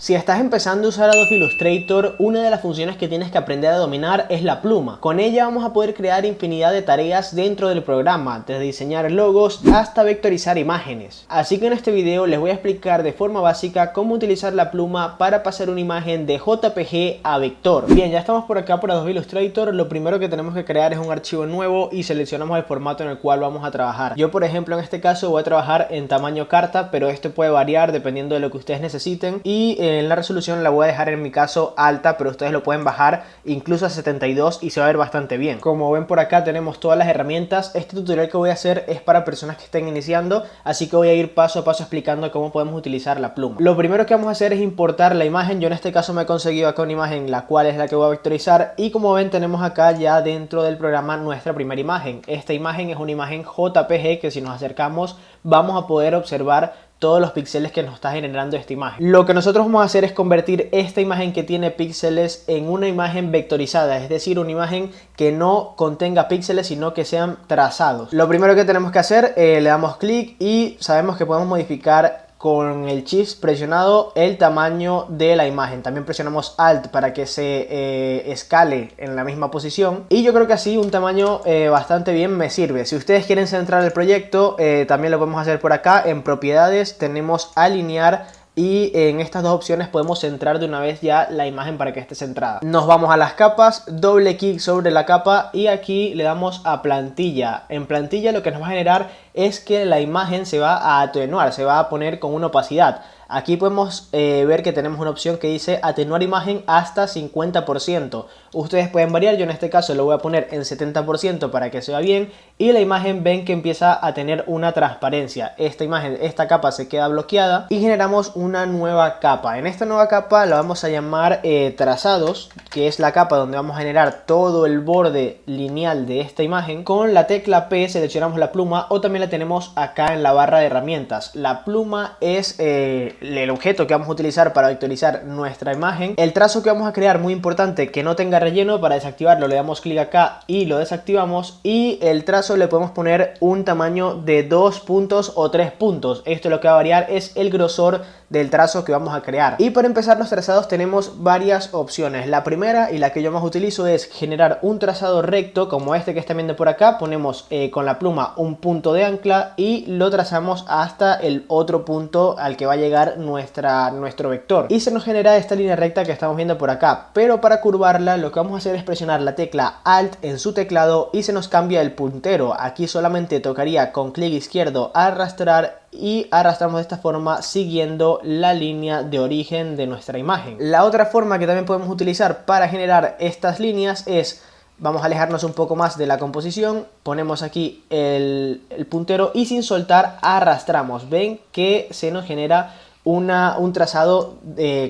Si estás empezando a usar Adobe Illustrator, una de las funciones que tienes que aprender a dominar es la pluma. Con ella vamos a poder crear infinidad de tareas dentro del programa, desde diseñar logos hasta vectorizar imágenes. Así que en este video les voy a explicar de forma básica cómo utilizar la pluma para pasar una imagen de JPG a vector. Bien, ya estamos por acá por Adobe Illustrator. Lo primero que tenemos que crear es un archivo nuevo y seleccionamos el formato en el cual vamos a trabajar. Yo, por ejemplo, en este caso voy a trabajar en tamaño carta, pero esto puede variar dependiendo de lo que ustedes necesiten. Y en la resolución la voy a dejar en mi caso alta, pero ustedes lo pueden bajar incluso a 72 y se va a ver bastante bien. Como ven por acá tenemos todas las herramientas. Este tutorial que voy a hacer es para personas que estén iniciando, así que voy a ir paso a paso explicando cómo podemos utilizar la pluma. Lo primero que vamos a hacer es importar la imagen. Yo en este caso me he conseguido acá una imagen, la cual es la que voy a vectorizar, y como ven tenemos acá ya dentro del programa nuestra primera imagen. Esta imagen es una imagen JPG que si nos acercamos vamos a poder observar todos los píxeles que nos está generando esta imagen. Lo que nosotros vamos a hacer es convertir esta imagen que tiene píxeles en una imagen vectorizada, es decir, una imagen que no contenga píxeles sino que sean trazados. Lo primero que tenemos que hacer, le damos clic y sabemos que podemos modificar con el Shift presionado el tamaño de la imagen. También presionamos Alt para que se escale en la misma posición. Y yo creo que así un tamaño bastante bien me sirve. Si ustedes quieren centrar el proyecto, también lo podemos hacer por acá. En propiedades tenemos alinear. Y en estas dos opciones podemos centrar de una vez ya la imagen para que esté centrada. Nos vamos a las capas, doble clic sobre la capa y aquí le damos a plantilla. En plantilla lo que nos va a generar es que la imagen se va a atenuar, se va a poner con una opacidad. Aquí podemos ver que tenemos una opción que dice atenuar imagen hasta 50%. Ustedes pueden variar, yo en este caso lo voy a poner en 70% para que se vea bien. Y la imagen ven que empieza a tener una transparencia. Esta imagen, esta capa se queda bloqueada y generamos una nueva capa. En esta nueva capa la vamos a llamar trazados, que es la capa donde vamos a generar todo el borde lineal de esta imagen. Con la tecla P seleccionamos la pluma, o también la tenemos acá en la barra de herramientas. La pluma es el objeto que vamos a utilizar para vectorizar nuestra imagen. El trazo que vamos a crear, muy importante, que no tenga relleno. Para desactivarlo le damos clic acá y lo desactivamos, y el trazo le podemos poner un tamaño de 2 puntos o 3 puntos. Esto lo que va a variar es el grosor del trazo que vamos a crear. Y para empezar los trazados tenemos varias opciones. La primera, y la que yo más utilizo, es generar un trazado recto como este que están viendo por acá. Ponemos con la pluma un punto de ancla y lo trazamos hasta el otro punto al que va a llegar nuestro vector, y se nos genera esta línea recta que estamos viendo por acá. Pero para curvarla lo que vamos a hacer es presionar la tecla Alt en su teclado y se nos cambia el puntero. Aquí solamente tocaría con clic izquierdo arrastrar y arrastramos de esta forma siguiendo la línea de origen de nuestra imagen. La otra forma que también podemos utilizar para generar estas líneas es, vamos a alejarnos un poco más de la composición, ponemos aquí el puntero y sin soltar arrastramos. Ven que se nos genera un trazado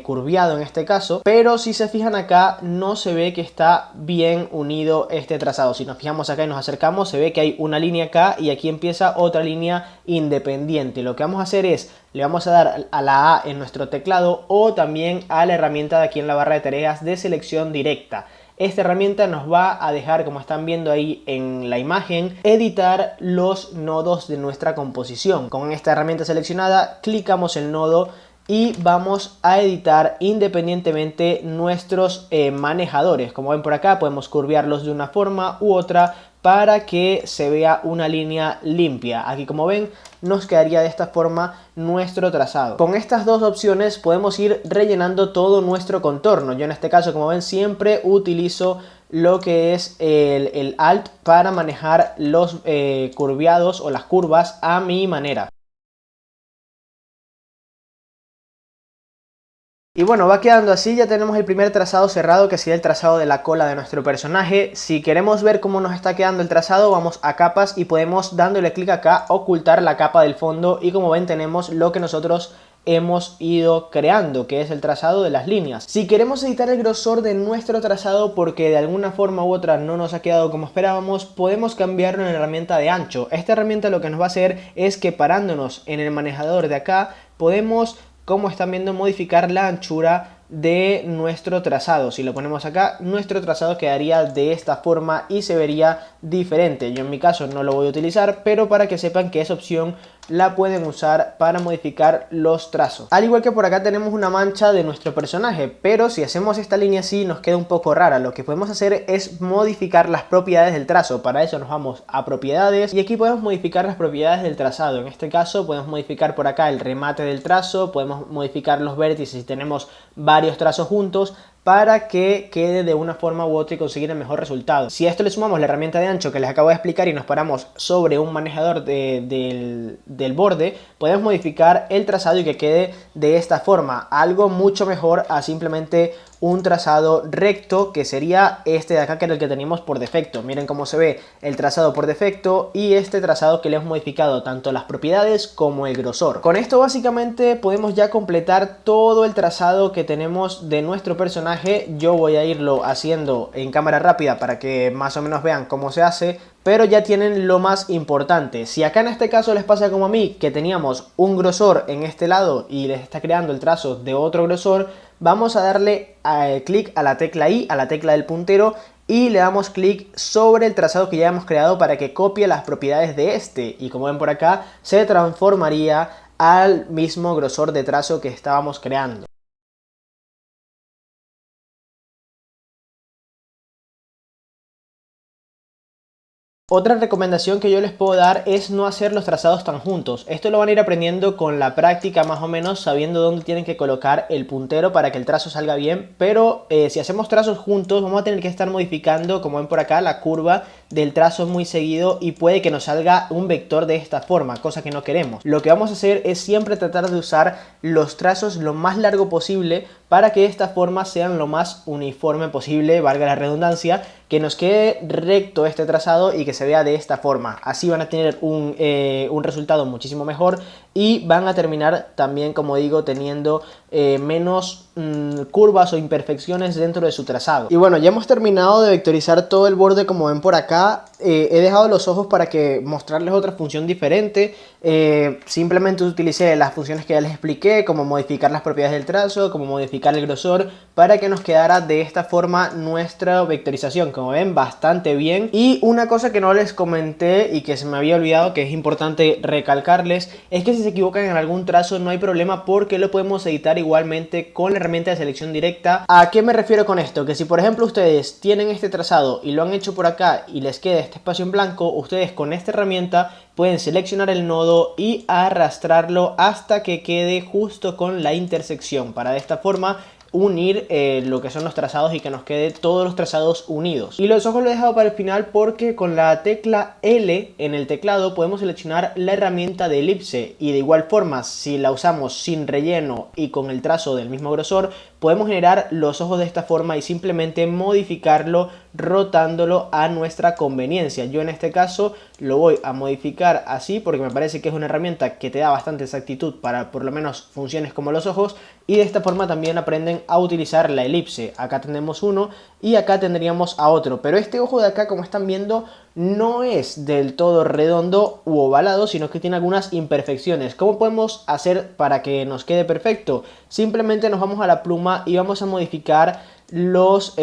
curviado en este caso, pero si se fijan acá no se ve que está bien unido este trazado. Si nos fijamos acá y nos acercamos, se ve que hay una línea acá y aquí empieza otra línea independiente. Lo que vamos a hacer es, le vamos a dar a la A en nuestro teclado o también a la herramienta de aquí en la barra de tareas de selección directa. Esta herramienta nos va a dejar, como están viendo ahí en la imagen, editar los nodos de nuestra composición. Con esta herramienta seleccionada, clicamos el nodo y vamos a editar independientemente nuestros manejadores. Como ven por acá, podemos curvearlos de una forma u otra para que se vea una línea limpia. Aquí, como ven, nos quedaría de esta forma nuestro trazado. Con estas dos opciones podemos ir rellenando todo nuestro contorno. Yo en este caso, como ven, siempre utilizo lo que es el Alt para manejar los curveados o las curvas a mi manera. Y bueno, va quedando así. Ya tenemos el primer trazado cerrado, que sería el trazado de la cola de nuestro personaje. Si queremos ver cómo nos está quedando el trazado, vamos a capas y podemos, dándole clic acá, ocultar la capa del fondo. Y como ven, tenemos lo que nosotros hemos ido creando, que es el trazado de las líneas. Si queremos editar el grosor de nuestro trazado porque de alguna forma u otra no nos ha quedado como esperábamos, podemos cambiarlo en la herramienta de ancho. Esta herramienta lo que nos va a hacer es que, parándonos en el manejador de acá, podemos, como están viendo, modificar la anchura de nuestro trazado. Si lo ponemos acá, nuestro trazado quedaría de esta forma y se vería diferente. Yo en mi caso no lo voy a utilizar, pero para que sepan que esa opción la pueden usar para modificar los trazos. Al igual que por acá tenemos una mancha de nuestro personaje, pero si hacemos esta línea así nos queda un poco rara. Lo que podemos hacer es modificar las propiedades del trazo. Para eso nos vamos a propiedades y aquí podemos modificar las propiedades del trazado. En este caso podemos modificar por acá el remate del trazo, podemos modificar los vértices si tenemos varios trazos juntos, para que quede de una forma u otra y conseguir el mejor resultado. Si a esto le sumamos la herramienta de ancho que les acabo de explicar y nos paramos sobre un manejador del borde, podemos modificar el trazado y que quede de esta forma, algo mucho mejor a simplemente un trazado recto, que sería este de acá, que era el que teníamos por defecto. Miren cómo se ve el trazado por defecto y este trazado que le hemos modificado tanto las propiedades como el grosor. Con esto básicamente podemos ya completar todo el trazado que tenemos de nuestro personaje. Yo voy a irlo haciendo en cámara rápida para que más o menos vean cómo se hace, pero ya tienen lo más importante. Si acá en este caso les pasa como a mí, que teníamos un grosor en este lado y les está creando el trazo de otro grosor, vamos a darle clic a la tecla I, a la tecla del puntero, y le damos clic sobre el trazado que ya hemos creado para que copie las propiedades de este. Y como ven por acá, se transformaría al mismo grosor de trazo que estábamos creando. Otra recomendación que yo les puedo dar es no hacer los trazados tan juntos. Esto lo van a ir aprendiendo con la práctica, más o menos sabiendo dónde tienen que colocar el puntero para que el trazo salga bien. Pero si hacemos trazos juntos vamos a tener que estar modificando, como ven por acá, la curva del trazo muy seguido y puede que nos salga un vector de esta forma, cosa que no queremos. Lo que vamos a hacer es siempre tratar de usar los trazos lo más largo posible para que de esta forma sean lo más uniforme posible, valga la redundancia, que nos quede recto este trazado y que se vea de esta forma. Así van a tener un resultado muchísimo mejor y van a terminar también, como digo, teniendo menos curvas o imperfecciones dentro de su trazado. Y bueno, ya hemos terminado de vectorizar todo el borde, como ven por acá. He dejado los ojos para que mostrarles otra función diferente. Simplemente utilicé las funciones que ya les expliqué, como modificar las propiedades del trazo, como modificar el grosor, para que nos quedara de esta forma nuestra vectorización. Como ven, bastante bien. Y una cosa que no les comenté y que se me había olvidado, que es importante recalcarles, es que si se equivocan en algún trazo no hay problema, porque lo podemos editar igualmente con la herramienta de selección directa. ¿A qué me refiero con esto? Que si por ejemplo ustedes tienen este trazado y lo han hecho por acá y les queda este espacio en blanco, ustedes con esta herramienta pueden seleccionar el nodo y arrastrarlo hasta que quede justo con la intersección, para de esta forma unir lo que son los trazados y que nos quede todos los trazados unidos. Y los ojos lo he dejado para el final porque con la tecla L en el teclado podemos seleccionar la herramienta de elipse, y de igual forma si la usamos sin relleno y con el trazo del mismo grosor podemos generar los ojos de esta forma y simplemente modificarlo rotándolo a nuestra conveniencia. Yo en este caso lo voy a modificar así porque me parece que es una herramienta que te da bastante exactitud para por lo menos funciones como los ojos, y de esta forma también aprenden a utilizar la elipse. Acá tenemos uno y acá tendríamos a otro, pero este ojo de acá, como están viendo, no es del todo redondo u ovalado, sino que tiene algunas imperfecciones. ¿Cómo podemos hacer para que nos quede perfecto? Simplemente nos vamos a la pluma y vamos a modificar los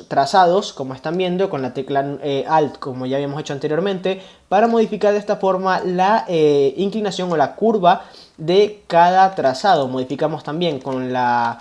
trazados, como están viendo, con la tecla Alt, como ya habíamos hecho anteriormente, para modificar de esta forma la inclinación o la curva de cada trazado. Modificamos también con la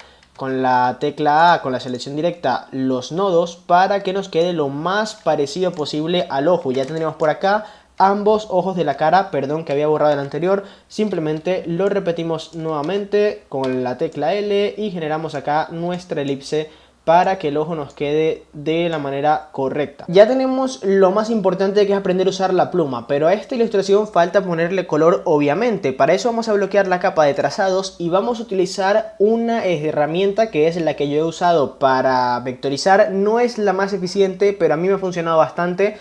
tecla A, con la selección directa, los nodos para que nos quede lo más parecido posible al ojo. Ya tendríamos por acá ambos ojos de la cara, perdón que había borrado el anterior. Simplemente lo repetimos nuevamente con la tecla L y generamos acá nuestra elipse para que el ojo nos quede de la manera correcta. Ya tenemos lo más importante, que es aprender a usar la pluma, pero a esta ilustración falta ponerle color, obviamente. Para eso vamos a bloquear la capa de trazados y vamos a utilizar una herramienta que es la que yo he usado para vectorizar. No es la más eficiente, pero a mí me ha funcionado bastante.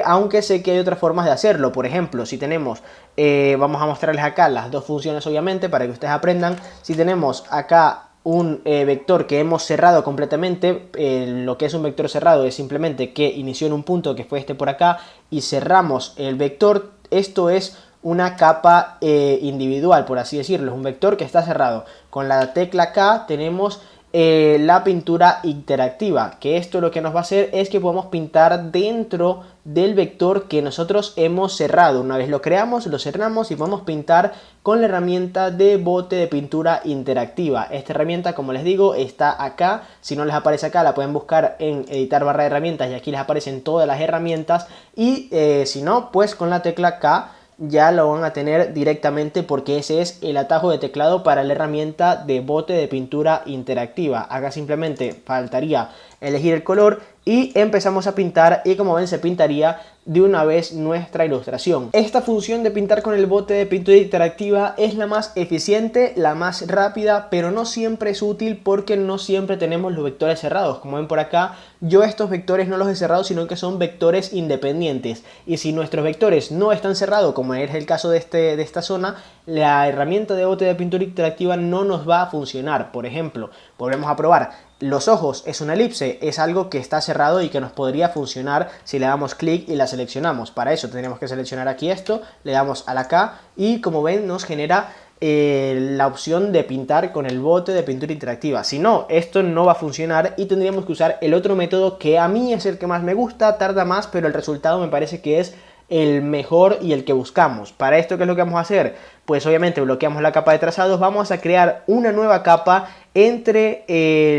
Aunque sé que hay otras formas de hacerlo. Por ejemplo, si tenemos, vamos a mostrarles acá las dos funciones obviamente para que ustedes aprendan. Si tenemos acá un vector que hemos cerrado completamente, lo que es un vector cerrado es simplemente que inició en un punto que fue este por acá y cerramos el vector. Esto es una capa individual, por así decirlo, es un vector que está cerrado. Con la tecla K tenemos la pintura interactiva, que esto lo que nos va a hacer es que podemos pintar dentro del vector que nosotros hemos cerrado. Una vez lo creamos, lo cerramos y podemos pintar con la herramienta de bote de pintura interactiva. Esta herramienta, como les digo, está acá. Si no les aparece acá, la pueden buscar en editar barra de herramientas y aquí les aparecen todas las herramientas. Y si no, pues con la tecla K ya lo van a tener directamente, porque ese es el atajo de teclado para la herramienta de bote de pintura interactiva. Acá simplemente faltaría elegir el color y empezamos a pintar, y como ven se pintaría de una vez nuestra ilustración. Esta función de pintar con el bote de pintura interactiva es la más eficiente, la más rápida, pero no siempre es útil porque no siempre tenemos los vectores cerrados. Como ven por acá, yo estos vectores no los he cerrado, sino que son vectores independientes, y si nuestros vectores no están cerrados, como es el caso de esta zona, la herramienta de bote de pintura interactiva no nos va a funcionar. Por ejemplo, volvemos a probar. Los ojos es una elipse, es algo que está cerrado y que nos podría funcionar si le damos clic y la seleccionamos. Para eso tendríamos que seleccionar aquí esto, le damos a la K y como ven nos genera la opción de pintar con el bote de pintura interactiva. Si no, esto no va a funcionar y tendríamos que usar el otro método, que a mí es el que más me gusta, tarda más, pero el resultado me parece que es el mejor y el que buscamos. Para esto, ¿qué es lo que vamos a hacer? Pues obviamente bloqueamos la capa de trazados, vamos a crear una nueva capa entre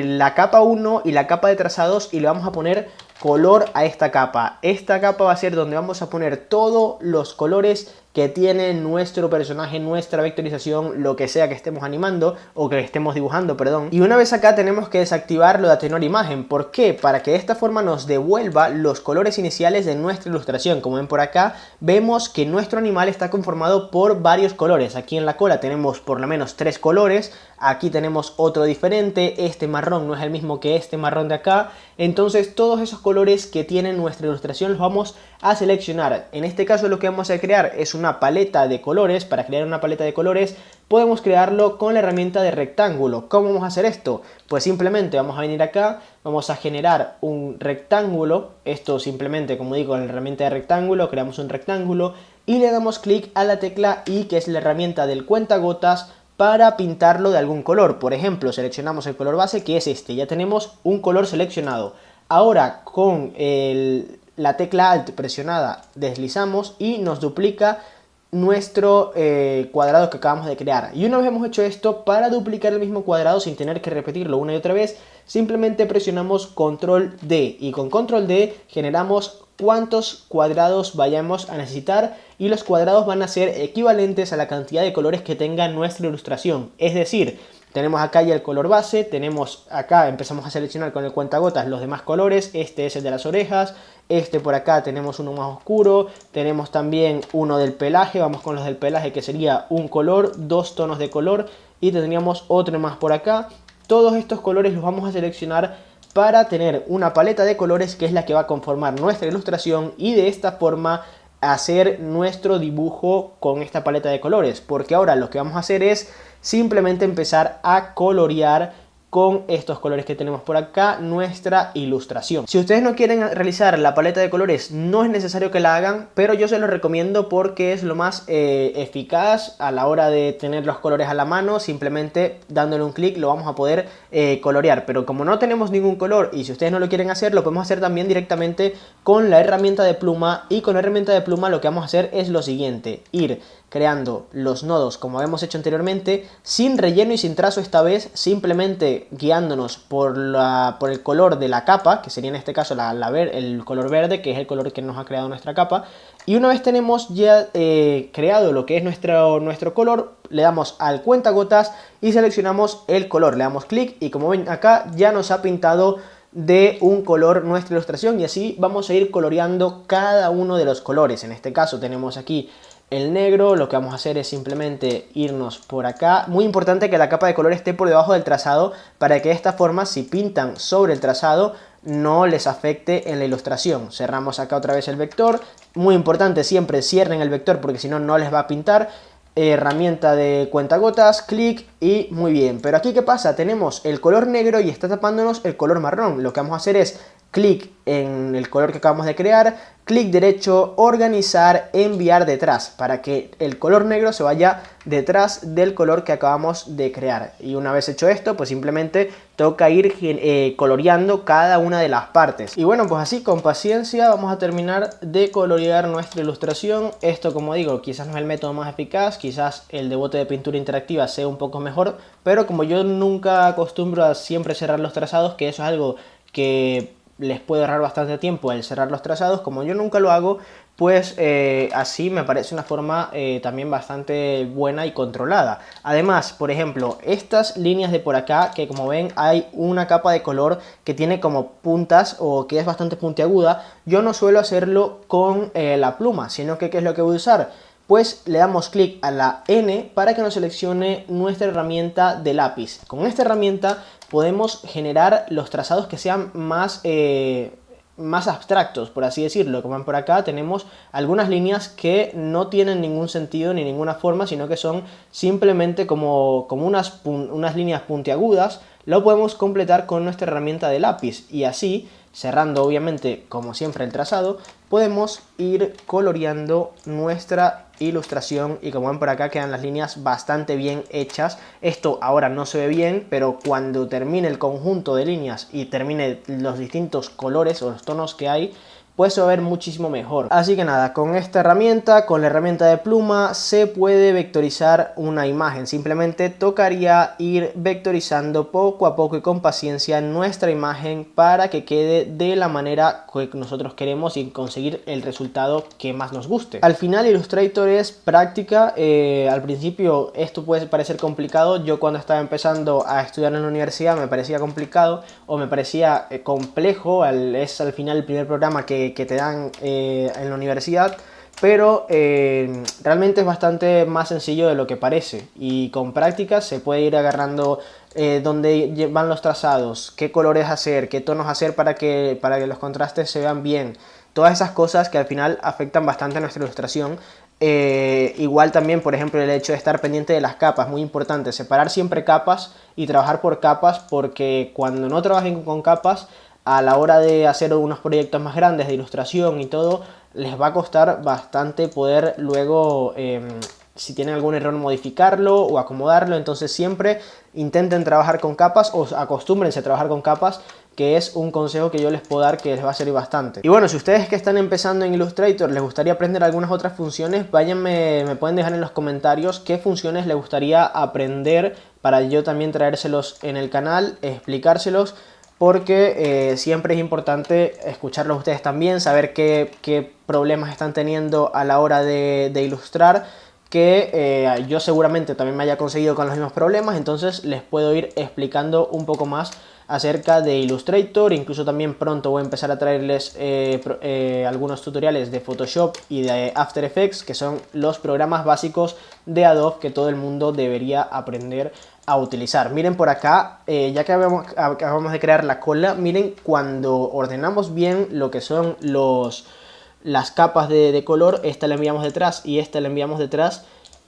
la capa 1 y la capa de trazados y le vamos a poner color a esta capa. Esta capa va a ser donde vamos a poner todos los colores que tiene nuestro personaje, nuestra vectorización, lo que sea que estemos animando o que estemos dibujando, perdón. Y una vez acá tenemos que desactivar lo de atenuar imagen. ¿Por qué? Para que de esta forma nos devuelva los colores iniciales de nuestra ilustración. Como ven por acá, vemos que nuestro animal está conformado por varios colores. Aquí en la cola tenemos por lo menos 3 colores. Aquí tenemos otro diferente, este marrón no es el mismo que este marrón de acá. Entonces todos esos colores que tiene nuestra ilustración los vamos a seleccionar. En este caso lo que vamos a crear es una paleta de colores. Para crear una paleta de colores podemos crearlo con la herramienta de rectángulo. ¿Cómo vamos a hacer esto? Pues simplemente vamos a venir acá, vamos a generar un rectángulo. Esto simplemente, como digo, con la herramienta de rectángulo creamos un rectángulo y le damos clic a la tecla I, que es la herramienta del cuentagotas, para pintarlo de algún color. Por ejemplo, seleccionamos el color base, que es este. Ya tenemos un color seleccionado. Ahora con la tecla Alt presionada deslizamos y nos duplica nuestro cuadrado que acabamos de crear. Y una vez hemos hecho esto, para duplicar el mismo cuadrado sin tener que repetirlo una y otra vez, simplemente presionamos Control D, y con Control D generamos cuántos cuadrados vayamos a necesitar, y los cuadrados van a ser equivalentes a la cantidad de colores que tenga nuestra ilustración. Es decir, tenemos acá ya el color base, tenemos acá, empezamos a seleccionar con el cuentagotas los demás colores. Este es el de las orejas, este por acá tenemos uno más oscuro, tenemos también uno del pelaje, vamos con los del pelaje, que sería un color, 2 tonos de color, y tendríamos otro más por acá. Todos estos colores los vamos a seleccionar para tener una paleta de colores que es la que va a conformar nuestra ilustración, y de esta forma hacer nuestro dibujo con esta paleta de colores. Porque ahora lo que vamos a hacer es simplemente empezar a colorear con estos colores que tenemos por acá nuestra ilustración. Si ustedes no quieren realizar la paleta de colores, no es necesario que la hagan, pero yo se los recomiendo porque es lo más eficaz a la hora de tener los colores a la mano. Simplemente dándole un clic lo vamos a poder colorear, pero como no tenemos ningún color y si ustedes no lo quieren hacer, lo podemos hacer también directamente con la herramienta de pluma. Y con la herramienta de pluma lo que vamos a hacer es lo siguiente: ir creando los nodos como hemos hecho anteriormente, sin relleno y sin trazo esta vez, simplemente guiándonos por el color de la capa, que sería en este caso el color verde, que es el color que nos ha creado nuestra capa. Y una vez tenemos ya creado lo que es nuestro color, le damos al cuentagotas y seleccionamos el color, le damos clic y como ven acá ya nos ha pintado de un color nuestra ilustración, y así vamos a ir coloreando cada uno de los colores. En este caso tenemos aquí el negro. Lo que vamos a hacer es simplemente irnos por acá. Muy importante que la capa de color esté por debajo del trazado, para que de esta forma si pintan sobre el trazado no les afecte en la ilustración. Cerramos acá otra vez el vector. Muy importante, siempre cierren el vector porque si no, no les va a pintar. Herramienta de cuentagotas, clic y muy bien. Pero aquí ¿qué pasa? Tenemos el color negro y está tapándonos el color marrón. Lo que vamos a hacer es clic en el color que acabamos de crear, clic derecho, organizar, enviar detrás, para que el color negro se vaya detrás del color que acabamos de crear. Y una vez hecho esto, pues simplemente toca ir coloreando cada una de las partes. Y bueno, pues así con paciencia vamos a terminar de colorear nuestra ilustración. Esto, como digo, quizás no es el método más eficaz, quizás el de bote de pintura interactiva sea un poco mejor, pero como yo nunca acostumbro a siempre cerrar los trazados, que eso es algo que les puede ahorrar bastante tiempo el cerrar los trazados, como yo nunca lo hago, pues así me parece una forma también bastante buena y controlada. Además, por ejemplo, estas líneas de por acá, que como ven hay una capa de color que tiene como puntas o que es bastante puntiaguda, yo no suelo hacerlo con la pluma, sino que ¿qué es lo que voy a usar? Pues le damos clic a la N para que nos seleccione nuestra herramienta de lápiz. Con esta herramienta podemos generar los trazados que sean más abstractos, por así decirlo. Como ven por acá, tenemos algunas líneas que no tienen ningún sentido ni ninguna forma, sino que son simplemente como unas líneas puntiagudas. Lo podemos completar con nuestra herramienta de lápiz y así, cerrando obviamente como siempre el trazado, podemos ir coloreando nuestra ilustración y como ven por acá quedan las líneas bastante bien hechas. Esto ahora no se ve bien, pero cuando termine el conjunto de líneas y termine los distintos colores o los tonos que hay, pues se va a ver muchísimo mejor. Así que nada, con esta herramienta, con la herramienta de pluma, se puede vectorizar una imagen. Simplemente tocaría ir vectorizando poco a poco y con paciencia nuestra imagen para que quede de la manera que nosotros queremos y conseguir el resultado que más nos guste. Al final Illustrator es práctica. Al principio esto puede parecer complicado. Yo cuando estaba empezando a estudiar en la universidad me parecía complicado o me parecía complejo. Es al final el primer programa que te dan en la universidad, pero realmente es bastante más sencillo de lo que parece y con práctica se puede ir agarrando dónde van los trazados, qué colores hacer, qué tonos hacer para que los contrastes se vean bien. Todas esas cosas que al final afectan bastante a nuestra ilustración. Igual también, por ejemplo, el hecho de estar pendiente de las capas, muy importante, separar siempre capas y trabajar por capas, porque cuando no trabajen con capas, a la hora de hacer unos proyectos más grandes de ilustración y todo, les va a costar bastante poder luego, si tienen algún error, modificarlo o acomodarlo. Entonces siempre intenten trabajar con capas o acostúmbrense a trabajar con capas, que es un consejo que yo les puedo dar que les va a servir bastante. Y bueno, si ustedes que están empezando en Illustrator les gustaría aprender algunas otras funciones, me pueden dejar en los comentarios qué funciones les gustaría aprender para yo también traérselos en el canal, explicárselos, porque siempre es importante escucharlos ustedes también, saber qué problemas están teniendo a la hora de ilustrar, que yo seguramente también me haya conseguido con los mismos problemas, entonces les puedo ir explicando un poco más acerca de Illustrator. Incluso también pronto voy a empezar a traerles algunos tutoriales de Photoshop y de After Effects, que son los programas básicos de Adobe que todo el mundo debería aprender a utilizar. Miren por acá, ya que acabamos de crear la cola, miren cuando ordenamos bien lo que son las capas de color, esta la enviamos detrás y esta la enviamos detrás,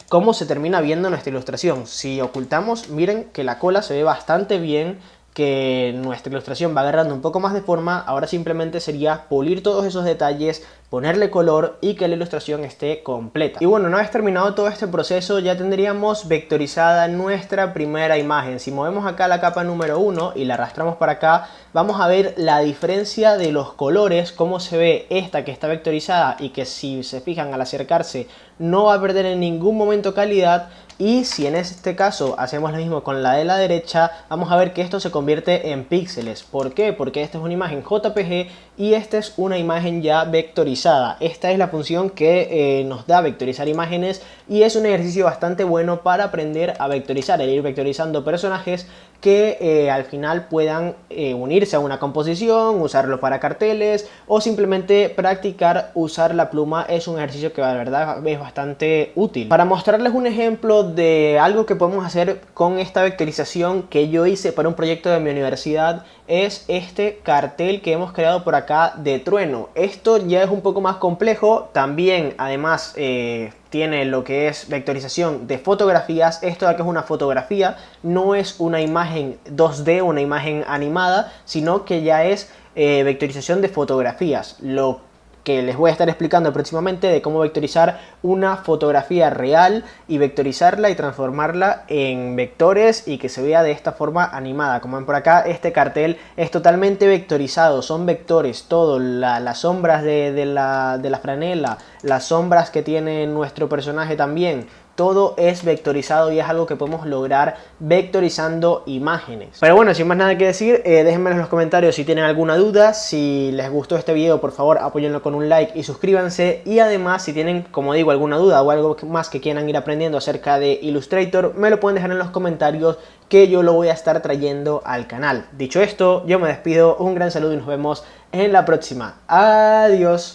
cómo se termina viendo nuestra ilustración. Si ocultamos, miren que la cola se ve bastante bien, que nuestra ilustración va agarrando un poco más de forma. Ahora simplemente sería pulir todos esos detalles, ponerle color y que la ilustración esté completa. Y bueno, una vez terminado todo este proceso ya tendríamos vectorizada nuestra primera imagen. Si movemos acá la capa número 1 y la arrastramos para acá, vamos a ver la diferencia de los colores, cómo se ve esta que está vectorizada y que, si se fijan al acercarse, no va a perder en ningún momento calidad. Y si en este caso hacemos lo mismo con la de la derecha, vamos a ver que esto se convierte en píxeles. ¿Por qué? Porque esta es una imagen JPG y esta es una imagen ya vectorizada. Esta es la función que nos da vectorizar imágenes y es un ejercicio bastante bueno para aprender a vectorizar, el ir vectorizando personajes que al final puedan unirse a una composición, usarlo para carteles o simplemente practicar usar la pluma. Es un ejercicio que la verdad es bastante útil. Para mostrarles un ejemplo de algo que podemos hacer con esta vectorización que yo hice para un proyecto de mi universidad, es este cartel que hemos creado por acá acá de trueno. Esto ya es un poco más complejo, también además tiene lo que es vectorización de fotografías. Esto de aquí es una fotografía, no es una imagen 2D, una imagen animada, sino que ya es vectorización de fotografías. Lo que les voy a estar explicando próximamente de cómo vectorizar una fotografía real y vectorizarla y transformarla en vectores y que se vea de esta forma animada. Como ven por acá, este cartel es totalmente vectorizado, son vectores, todo, las sombras de la franela, las sombras que tiene nuestro personaje también. Todo es vectorizado y es algo que podemos lograr vectorizando imágenes. Pero bueno, sin más nada que decir, déjenme en los comentarios si tienen alguna duda. Si les gustó este video, por favor apóyenlo con un like y suscríbanse. Y además, si tienen, como digo, alguna duda o algo más que quieran ir aprendiendo acerca de Illustrator, me lo pueden dejar en los comentarios, que yo lo voy a estar trayendo al canal. Dicho esto, yo me despido, un gran saludo y nos vemos en la próxima. Adiós.